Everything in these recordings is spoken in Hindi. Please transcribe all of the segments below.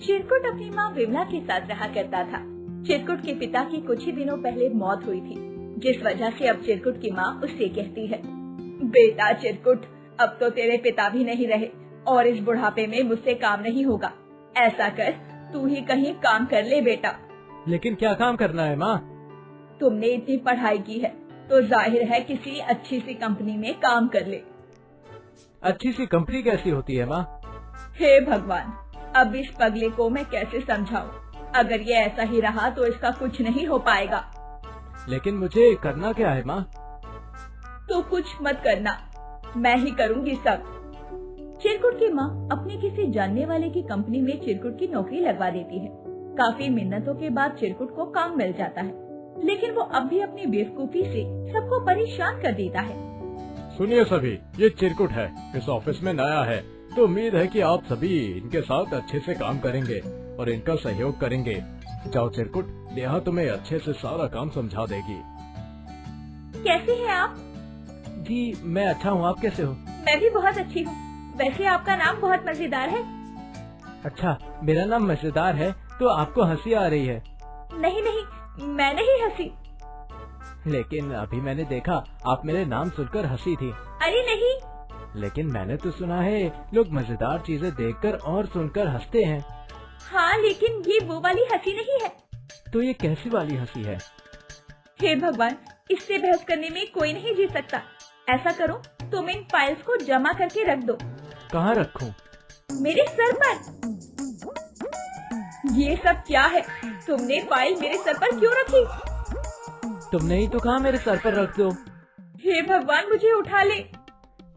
चिरकुट अपनी माँ विमला के साथ रहा करता था। चिरकुट के पिता की कुछ ही दिनों पहले मौत हुई थी, जिस वजह से अब चिरकुट की माँ उससे कहती है, बेटा चिरकुट, अब तो तेरे पिता भी नहीं रहे और इस बुढ़ापे में मुझसे काम नहीं होगा। ऐसा कर, तू ही कहीं काम कर ले बेटा। लेकिन क्या काम करना है माँ? तुमने इतनी पढ़ाई की है तो जाहिर है किसी अच्छी सी कंपनी में काम कर ले। अच्छी सी कंपनी कैसी होती है माँ? हे भगवान, अब इस पगले को मैं कैसे समझाऊं? अगर ये ऐसा ही रहा तो इसका कुछ नहीं हो पाएगा। लेकिन मुझे करना क्या है माँ? तो कुछ मत करना, मैं ही करूँगी सब। चिरकुट की माँ अपने किसी जानने वाले की कंपनी में चिरकुट की नौकरी लगवा देती है। काफी मिन्नतों के बाद चिरकुट को काम मिल जाता है, लेकिन वो अब भी अपनी बेवकूफी से सबको परेशान कर देता है। सुनिए सभी, ये चिरकुट है, इस ऑफिस में नया है, तो उम्मीद है कि आप सभी इनके साथ अच्छे से काम करेंगे और इनका सहयोग करेंगे। जाओ चिरकुट, नेहा तुम्हें अच्छे से सारा काम समझा देगी। कैसे हैं आप? जी मैं अच्छा हूँ, आप कैसे हो? मैं भी बहुत अच्छी हूँ। वैसे आपका नाम बहुत मजेदार है। अच्छा, मेरा नाम मजेदार है तो आपको हंसी आ रही है? नहीं नहीं, मैं नहीं हंसी। लेकिन अभी मैंने देखा आप मेरे नाम सुनकर हंसी थी। अरे नहीं। लेकिन मैंने तो सुना है लोग मजेदार चीजें देखकर और सुनकर हंसते हैं। हाँ, लेकिन ये वो वाली हंसी नहीं है। तो ये कैसी वाली हंसी है? हे भगवान, इससे बहस करने में कोई नहीं जीत सकता। ऐसा करो, तुम इन फाइल्स को जमा करके रख दो। कहाँ रखूं? मेरे सर पर। ये सब क्या है? तुमने फाइल मेरे सर पर क्यों रखी? तुमने ही तो कहा मेरे सर पर रख दो। हे भगवान, मुझे उठा ले।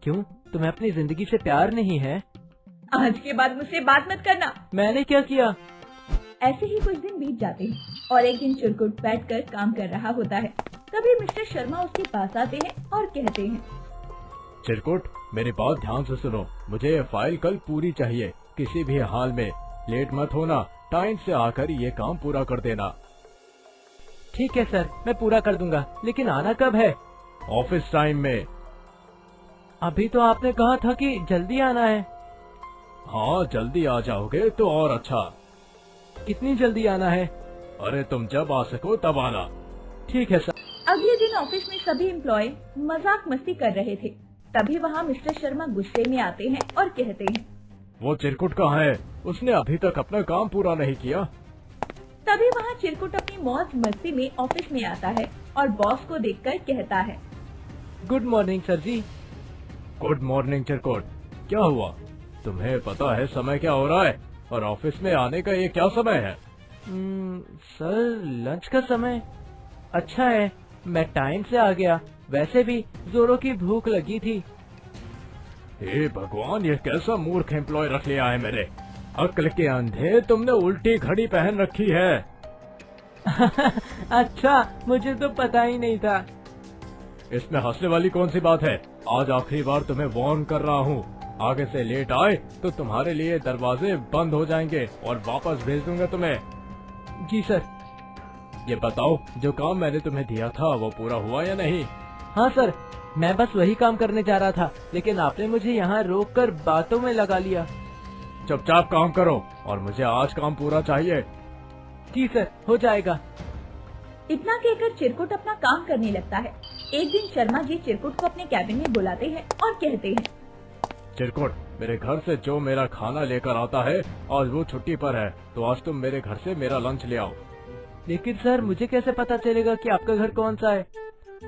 क्यों, तुम्हें अपनी जिंदगी से प्यार नहीं है? आज के बाद मुझसे बात मत करना। मैंने क्या किया? ऐसे ही कुछ दिन बीत जाते हैं और एक दिन चिरकुट बैठकर काम कर रहा होता है। तभी मिस्टर शर्मा उसके पास आते हैं और कहते हैं, चिरकुट, मेरी बात ध्यान से सुनो, मुझे ये फाइल कल पूरी चाहिए। किसी भी हाल में लेट मत होना, टाइम से आकर ये काम पूरा कर देना। ठीक है सर, मैं पूरा कर दूंगा, लेकिन आना कब है? ऑफिस टाइम में। अभी तो आपने कहा था कि जल्दी आना है। हाँ, जल्दी आ जाओगे तो और अच्छा। कितनी जल्दी आना है? अरे तुम जब आ सको तब आना। ठीक है सर। अगले दिन ऑफिस में सभी एम्प्लॉय मजाक मस्ती कर रहे थे। तभी वहाँ मिस्टर शर्मा गुस्से में आते हैं और कहते हैं, वो चिरकुट कहाँ है? उसने अभी तक अपना काम पूरा नहीं किया। तभी वहाँ चिरकुट अपनी मौज मस्ती में ऑफिस में आता है और बॉस को देखकर कहता है, गुड मॉर्निंग सर जी। गुड मॉर्निंग चिरकुट, क्या हुआ? तुम्हें पता है समय क्या हो रहा है और ऑफिस में आने का ये क्या समय है? सर, लंच का समय। अच्छा है, मैं टाइम से आ गया। वैसे भी जोरों की भूख लगी थी। हे भगवान, ये कैसा मूर्ख एम्प्लॉय रख लिया है मेरे। अक्ल के अंधे, तुमने उल्टी घड़ी पहन रखी है। अच्छा, मुझे तो पता ही नहीं था। इसमें हंसने वाली कौन सी बात है? आज आखिरी बार तुम्हें वार्न कर रहा हूँ, आगे से लेट आए तो तुम्हारे लिए दरवाजे बंद हो जाएंगे और वापस भेज दूंगा तुम्हें। जी सर। ये बताओ, जो काम मैंने तुम्हें दिया था वो पूरा हुआ या नहीं? हाँ सर, मैं बस वही काम करने जा रहा था, लेकिन आपने मुझे यहाँ रोककर बातों में लगा लिया। चुपचाप काम करो और मुझे आज काम पूरा चाहिए। जी सर, हो जाएगा। इतना कहकर चिरकुट अपना काम करने लगता है। एक दिन शर्मा जी चिरकुट को अपने कैबिन में बुलाते हैं और कहते हैं, चिरकुट, मेरे घर से जो मेरा खाना लेकर आता है आज वो छुट्टी पर है, तो आज तुम मेरे घर से मेरा लंच ले आओ। लेकिन सर, मुझे कैसे पता चलेगा कि आपका घर कौन सा है?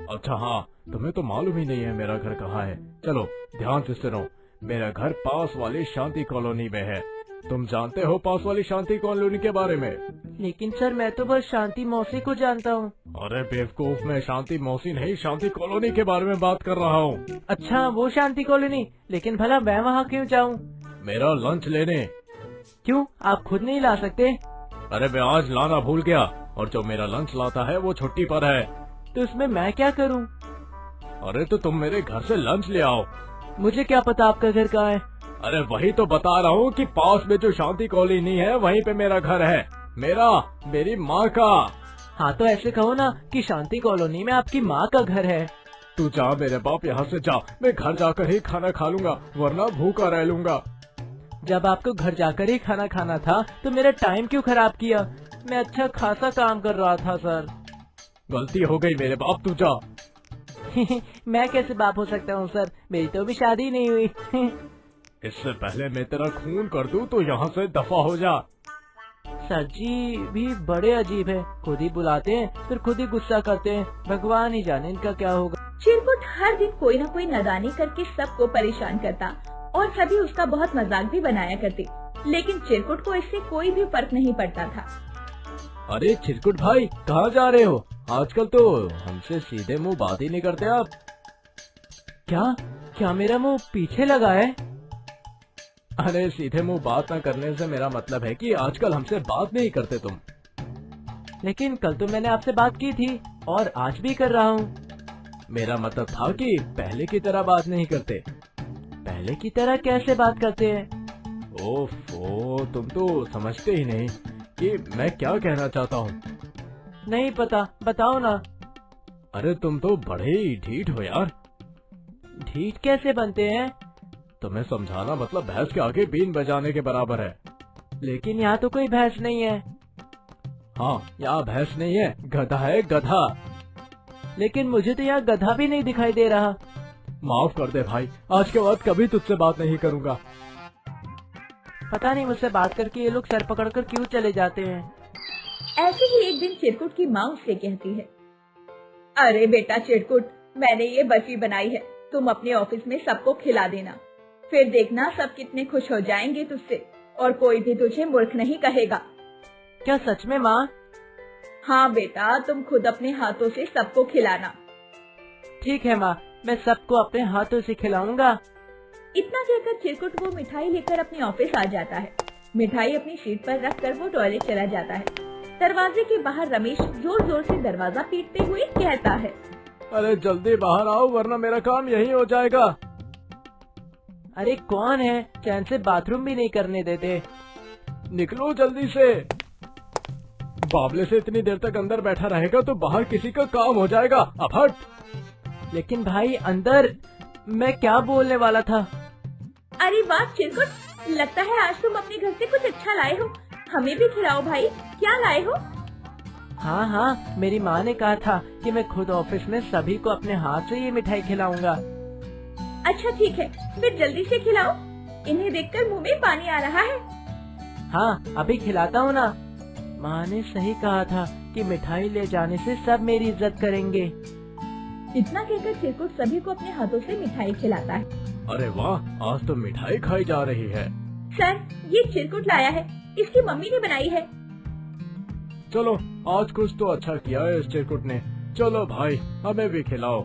अच्छा हाँ, तुम्हें तो मालूम ही नहीं है मेरा घर कहाँ है। चलो ध्यान से सुनो, मेरा घर पास वाली शांति कॉलोनी में है। तुम जानते हो पास वाली शांति कॉलोनी के बारे में? लेकिन सर, मैं तो बस शांति मौसी को जानता हूँ। अरे बेवकूफ, मैं शांति मौसी नहीं, शांति कॉलोनी के बारे में बात कर रहा हूँ। अच्छा, वो शांति कॉलोनी। लेकिन भला मैं वहाँ क्यों जाऊँ? मेरा लंच लेने। क्यों, आप खुद नहीं ला सकते? अरे मैं आज लाना भूल गया और जो मेरा लंच लाता है वो छुट्टी पर है। तो इसमें मैं क्या करूँ? अरे तो तुम मेरे घर से लंच ले आओ। मुझे क्या पता आपका घर कहाँ है? अरे वही तो बता रहा हूँ कि पास में जो शांति कॉलोनी है वहीं पे मेरा घर है। मेरी माँ का। हाँ तो ऐसे कहो ना कि शांति कॉलोनी में आपकी माँ का घर है। तू जा मेरे बाप, यहाँ से जा, मैं घर जाकर ही खाना खा लूंगा वरना भूखा रह लूंगा। जब आपको घर जाकर ही खाना खाना था तो मेरा टाइम क्यों खराब किया? मैं अच्छा खासा काम कर रहा था सर। गलती हो गई मेरे बाप, तू जा। मैं कैसे बाप हो सकता हूँ सर, मेरी तो अभी शादी नहीं हुई। इससे पहले मैं तेरा खून कर दूं तो यहाँ से दफा हो जा। सर जी भी बड़े अजीब है, खुद ही बुलाते हैं फिर खुद ही गुस्सा करते हैं, भगवान ही जाने इनका क्या होगा। चिरकुट हर दिन कोई न कोई नादानी करके सबको परेशान करता और सभी उसका बहुत मजाक भी बनाया करते, लेकिन चिरकुट को इससे कोई भी फर्क नहीं पड़ता था। अरे चिरकुट भाई, कहाँ जा रहे हो? आजकल तो हमसे सीधे मुंह बात ही नहीं करते आप। क्या क्या मेरा मुंह पीछे लगा है? अरे सीधे मुंह बात न करने से मेरा मतलब है कि आजकल हमसे बात नहीं करते तुम। लेकिन कल तो मैंने आपसे बात की थी और आज भी कर रहा हूँ। मेरा मतलब था कि पहले की तरह बात नहीं करते। पहले की तरह कैसे बात करते हैं? ओफो, तुम तो समझते ही नहीं कि मैं क्या कहना चाहता हूँ। नहीं पता, बताओ ना। अरे तुम तो बड़े ही ढीठ हो यार। ढीठ कैसे बनते हैं? तुम्हें समझाना मतलब भैंस के आगे बीन बजाने के बराबर है। लेकिन यहाँ तो कोई भैंस नहीं है। हाँ, यहाँ भैंस नहीं है, गधा है, गधा। लेकिन मुझे तो यहाँ गधा भी नहीं दिखाई दे रहा। माफ कर दे भाई, आज के बाद कभी तुझसे बात नहीं करूँगा। पता नहीं मुझसे बात करके ये लोग सर पकड़कर क्यों चले जाते हैं। ऐसे ही एक दिन चिरकुट की माँ उससे कहती है, अरे बेटा चिरकुट, मैंने ये बर्फी बनाई है, तुम अपने ऑफिस में सबको खिला देना, फिर देखना सब कितने खुश हो जाएंगे तुझसे और कोई भी तुझे मूर्ख नहीं कहेगा। क्या सच में माँ? हाँ बेटा, तुम खुद अपने हाथों से सबको खिलाना। ठीक है माँ, मैं सबको अपने हाथों से खिलाऊंगा। इतना कहकर चिरकुट वो मिठाई लेकर अपने ऑफिस आ जाता है। मिठाई अपनी सीट पर रखकर वो टॉयलेट चला जाता है। दरवाजे के बाहर रमेश जोर जोर से दरवाजा पीटते हुए कहता है, अरे जल्दी बाहर आओ वरना मेरा काम यही हो जाएगा। अरे कौन है, चैन से बाथरूम भी नहीं करने देते। निकलो जल्दी से। बाबले से इतनी देर तक अंदर बैठा रहेगा तो बाहर किसी का काम हो जाएगा, अब हट। लेकिन भाई अंदर, मैं क्या बोलने वाला था। अरे वाह चिरकुट, लगता है आज तुम अपने घर से कुछ अच्छा लाए हो, हमें भी खिलाओ भाई, क्या लाए हो? हाँ हाँ, मेरी माँ ने कहा था कि मैं खुद ऑफिस में सभी को अपने हाथ से ये मिठाई खिलाऊंगा। अच्छा ठीक है, फिर जल्दी से खिलाओ, इन्हें देखकर मुंह में पानी आ रहा है। हाँ अभी खिलाता हूँ ना। माँ ने सही कहा था कि मिठाई ले जाने से सब मेरी इज्जत करेंगे। इतना कहकर चिरकुट सभी को अपने हाथों से मिठाई खिलाता है। अरे वाह, आज तो मिठाई खाई जा रही है। सर, ये चिरकुट लाया है, इसकी मम्मी ने बनाई है। चलो, आज कुछ तो अच्छा किया है इस चिरकुट ने। चलो भाई, हमें भी खिलाओ।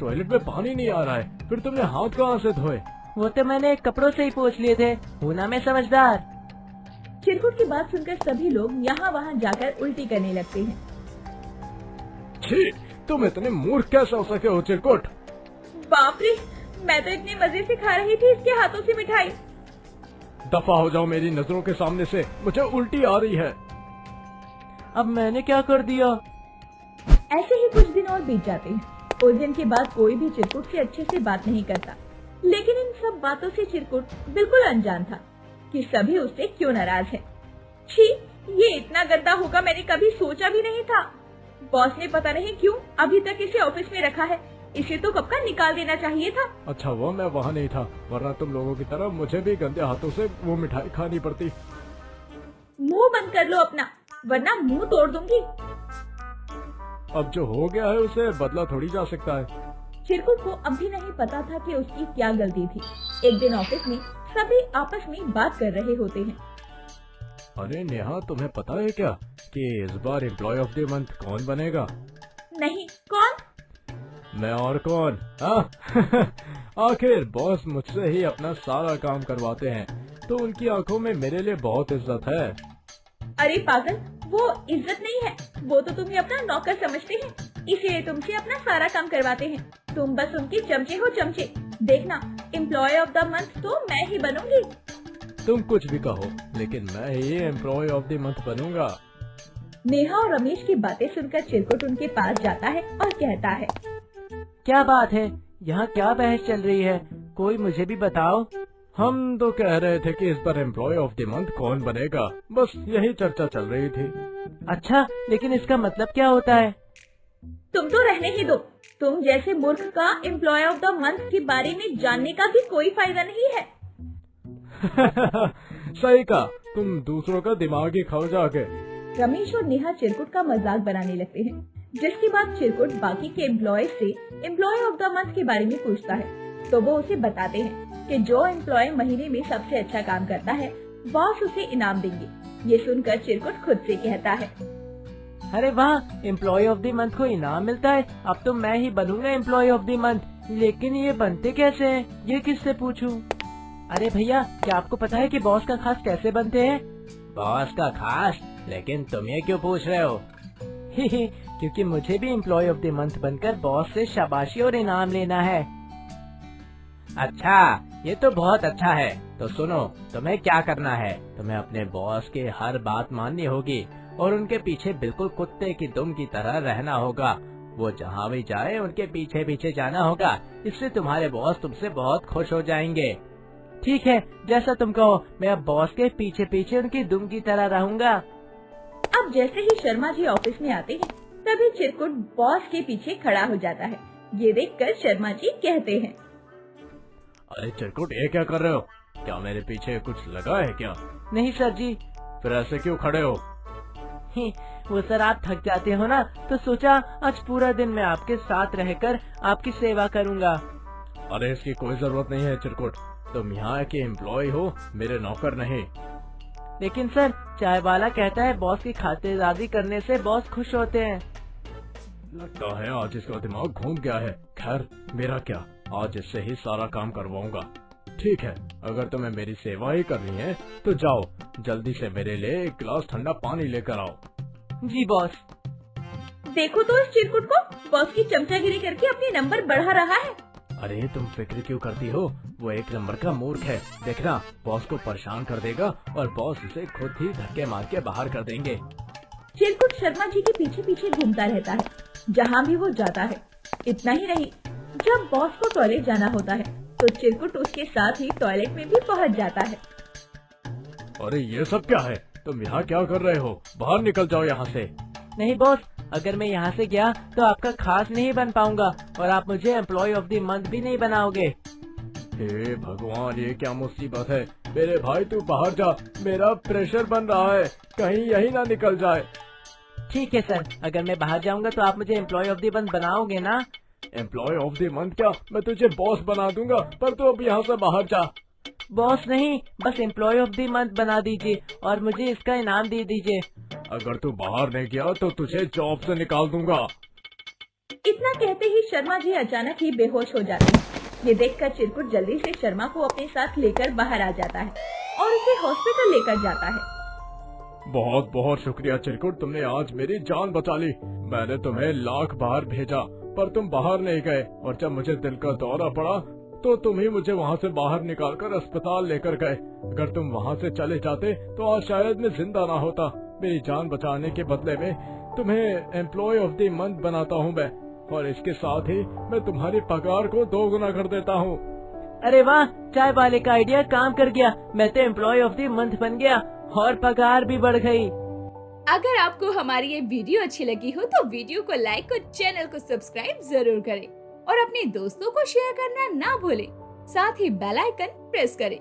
टॉयलेट में पानी नहीं आ रहा है, फिर तुमने हाथ कहाँ से धोए? वो तो मैंने कपड़ों से ही पोंछ लिए थे, हूँ ना मैं समझदार। चिरकुट की बात सुनकर सभी लोग यहाँ वहाँ जाकर उल्टी करने लगते हैं। छी, तुम इतने मूर्ख कैसे हो सके हो चिरकुट? बाप रे, मैं तो इतने मजे से खा रही थी इसके हाथों से मिठाई। दफा हो जाओ मेरी नजरों के सामने से, मुझे उल्टी आ रही है। अब मैंने क्या कर दिया? ऐसे ही कुछ दिन और बीत जाते हैं। उस दिन के बाद कोई भी चिरकुट से अच्छे से बात नहीं करता, लेकिन इन सब बातों से चिरकुट बिल्कुल अनजान था कि सभी उससे क्यों नाराज हैं। छी, ये इतना गंदा होगा मैंने कभी सोचा भी नहीं था। बॉस ने पता नहीं क्यों अभी तक इसे ऑफिस में रखा है, इसे तो कब का निकाल देना चाहिए था। अच्छा वो मैं वहाँ नहीं था, वरना तुम लोगों की तरह मुझे भी गंदे हाथों से वो मिठाई खानी पड़ती। मुंह बंद कर लो अपना, वरना मुंह तोड़ दूंगी। अब जो हो गया है उसे बदला थोड़ी जा सकता है। चिरकुट को अब भी नहीं पता था कि उसकी क्या गलती थी। एक दिन ऑफिस में सभी आपस में बात कर रहे होते हैं। अरे नेहा, तुम्हें पता है क्या कि इस बार एम्प्लॉय ऑफ द मंथ कौन बनेगा? नहीं, कौन? मैं और कौन? आखिर बॉस मुझसे ही अपना सारा काम करवाते हैं, तो उनकी आंखों में मेरे लिए बहुत इज्जत है। अरे पागल, वो इज्जत नहीं है, वो तो तुम्हें अपना नौकर समझते हैं, इसीलिए तुमसे अपना सारा काम करवाते हैं। तुम बस उनके चमचे हो, चमचे। देखना, एम्प्लॉय ऑफ द मंथ तो मैं ही बनूंगी। तुम कुछ भी कहो, लेकिन मैं ही एम्प्लॉय ऑफ द मंथ बनूंगा। नेहा और रमेश की बातें सुनकर चिरकुट उनके पास जाता है और कहता है, क्या बात है, यहाँ क्या बहस चल रही है? कोई मुझे भी बताओ। हम तो कह रहे थे कि इस बार एम्प्लॉय ऑफ द मंथ कौन बनेगा, बस यही चर्चा चल रही थी। अच्छा, लेकिन इसका मतलब क्या होता है? तुम तो रहने ही दो। तुम जैसे मूर्ख का एम्प्लॉय ऑफ द मंथ के बारे में जानने का भी कोई फायदा नहीं है। सही कहा, तुम दूसरों का दिमाग ही खाओ जाके। रमेश और नेहा चिरकुट का मजाक बनाने लगते हैं, जिसके बाद चिरकुट बाकी के एम्प्लॉय से एम्प्लॉय ऑफ द मंथ के बारे में पूछता है। तो वो उसे बताते हैं कि जो एम्प्लॉय महीने में सबसे अच्छा काम करता है, बॉस उसे इनाम देंगे। ये सुनकर चिरकुट खुद से कहता है, अरे वाह, एम्प्लॉय ऑफ द मंथ को इनाम मिलता है। अब तो मैं ही बनूंगा एम्प्लॉय ऑफ द मंथ। लेकिन ये बनते कैसे हैं? ये किससे पूछूं? अरे भैया, क्या आपको पता है कि बॉस का खास कैसे बनते हैं? बॉस का खास? लेकिन तुम ये क्यों पूछ रहे हो? क्योंकि मुझे भी एम्प्लॉय ऑफ द मंथ बनकर बॉस से शाबाशी और इनाम लेना है। अच्छा, ये तो बहुत अच्छा है। तो सुनो, तुम्हें क्या करना है? तुम्हें अपने बॉस के हर बात माननी होगी और उनके पीछे बिल्कुल कुत्ते की दुम की तरह रहना होगा। वो जहाँ भी जाए उनके पीछे पीछे जाना होगा। इससे तुम्हारे बॉस तुमसे बहुत खुश हो जाएंगे। ठीक है, जैसा तुम कहो। मैं अब बॉस के पीछे पीछे उनकी दुम की तरह रहूंगा। अब जैसे ही शर्मा जी ऑफिस में आते हैं, तभी चिरकुट बॉस के पीछे खड़ा हो जाता है। ये देखकर शर्मा जी कहते हैं, अरे चिरकुट, ये क्या कर रहे हो? क्या मेरे पीछे कुछ लगा है क्या? नहीं सर जी। फिर ऐसे क्यों खड़े हो? वो सर, आप थक जाते हो ना, तो सोचा आज पूरा दिन मैं आपके साथ रहकर आपकी सेवा करूंगा। अरे इसकी कोई जरूरत नहीं है चिरकुट, तुम यहाँ के एम्प्लॉय हो, मेरे नौकर नहीं। लेकिन सर, चाय वाला कहता है बॉस की खातिरदारी करने से बॉस खुश होते हैं। लगता है आज इसका दिमाग घूम गया है। खैर, मेरा क्या, आज इससे ही सारा काम करवाऊंगा। ठीक है, अगर तुम्हें मेरी सेवा ही करनी है तो जाओ, जल्दी से मेरे लिए एक गिलास ठंडा पानी लेकर आओ। जी बॉस। देखो तो इस चिरकुट को, बॉस की चमचागिरी करके अपने नंबर बढ़ा रहा है। अरे तुम फिक्र क्यों करती हो? वो एक नंबर का मूर्ख है। देखना, बॉस को परेशान कर देगा और बॉस उसे खुद ही धक्के मार के बाहर कर देंगे। चिरकुट शर्मा जी के पीछे पीछे घूमता रहता है, जहाँ भी वो जाता है। इतना ही नहीं, जब बॉस को टॉयलेट जाना होता है तो चिरकुट उसके साथ ही टॉयलेट में भी पहुँच जाता है। अरे ये सब क्या है? तुम यहाँ क्या कर रहे हो? बाहर निकल जाओ यहाँ से। नहीं बॉस, अगर मैं यहाँ से गया तो आपका खास नहीं बन पाऊंगा और आप मुझे एम्प्लॉय ऑफ द मंथ भी नहीं बनाओगे। हे भगवान, ये क्या मुसीबत है? मेरे भाई तू बाहर जा, मेरा प्रेशर बन रहा है, कहीं यही ना निकल जाए। ठीक है सर, अगर मैं बाहर जाऊंगा तो आप मुझे एम्प्लॉय ऑफ द मंथ बनाओगे ना? एम्प्लॉय ऑफ द मंथ क्या? मैं तुझे बॉस बना दूंगा, पर तू अब यहाँ से बाहर जा। बॉस नहीं, बस एम्प्लॉय ऑफ द मंथ बना दीजिए और मुझे इसका इनाम दे दीजिए। अगर तू बाहर नहीं गया तो तुझे जॉब से निकाल दूंगा। इतना कहते ही शर्मा जी अचानक ही बेहोश हो जाते हैं। ये देखकर चिरकुट जल्दी से शर्मा को अपने साथ लेकर बाहर आ जाता है और उसे हॉस्पिटल लेकर जाता है। बहुत बहुत शुक्रिया चिरकुट, तुमने आज मेरी जान बचा ली। मैंने तुम्हें लाख बार भेजा पर तुम बाहर नहीं गए, और जब मुझे दिल का दौरा पड़ा तो तुम ही मुझे वहाँ से बाहर निकालकर अस्पताल लेकर गए। अगर तुम वहाँ से चले जाते तो आज शायद मैं जिंदा ना होता। मेरी जान बचाने के बदले में तुम्हें एम्प्लॉय ऑफ द मंथ बनाता हूँ मैं, और इसके साथ ही मैं तुम्हारी पगार को 2 गुना कर देता हूँ। अरे वाह, चाय वाले का आइडिया काम कर गया। मैं तो एम्प्लॉय ऑफ द मंथ बन गया और पगार भी बढ़ गई। अगर आपको हमारी ये वीडियो अच्छी लगी हो तो वीडियो को लाइक और चैनल को सब्सक्राइब जरूर करें और अपने दोस्तों को शेयर करना ना भूलें। साथ ही बेल आइकन प्रेस करें